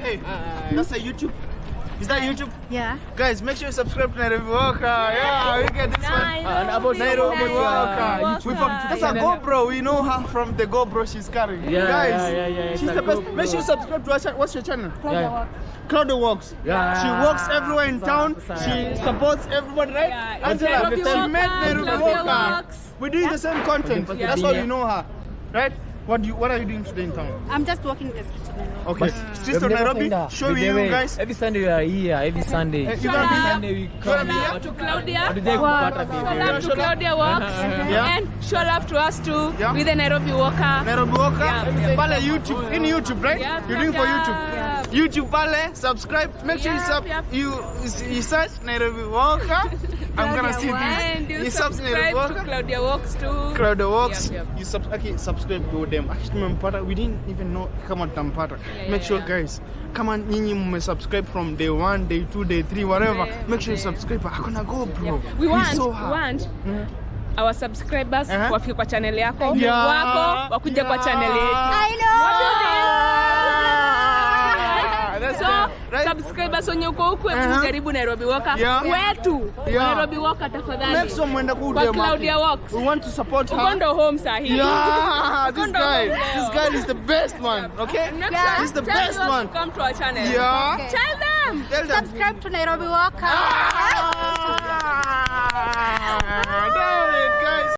Hey, that's a YouTube. Is that YouTube? Yeah. Guys, make sure you subscribe to Nairobi Walker. Yeah, we get this one. And about Nairobi Walker. That's a GoPro. We know her from the GoPro she's carrying. Yeah, guys, she's the best. Make sure you subscribe to her channel. What's your channel? Claudia Walks. Yeah. She walks everywhere in town. She supports everybody, right? Yeah. Angela, Nairobi she met Nairobi Claudia Walker. Walks. We're doing the same content. That's how you know her, right? What are you doing today in town? I'm just walking the streets of Nairobi. Okay. Streets of Nairobi. Show you guys. Every Sunday we are here. Every Sunday. Every Sunday we come. Show love to Claudia. Show love to Claudia Walks. Yeah. And show love to us too. Yeah. With the Nairobi Walker. Nairobi Walker. Yeah. Pale YouTube. In YouTube, right? Yeah. You're doing for YouTube. Yeah. YouTube pale. Subscribe. Make sure you search Nairobi Walker. I'm gonna see And this. you You subscribe subscribe to Claudia Walks too. Claudia Walks. Yep. You subscribe to them. Actually, we didn't even know kama tampata. Make sure guys, kama nyinyi subscribe from day 1, day 2, day 3, whatever. Make sure you subscribe. Akona go bro. We He's so want hard. our subscribers wafike kwa channel yako, Yeah. wako wakuje kwa channel yetu. I So, subscribers wenye uko huku kujaribu Nairobi Walker wetu. Nairobi Walker tafadhali. Make some mwenda Kwa kude Claudia Walks. We want to support her. Ukondo home sahi. Yeah, this guy is the best one. Okay? Yeah. He's the best one. Come to our channel. Yeah. Okay. Tell them. Tell them. Subscribe to Nairobi Walker.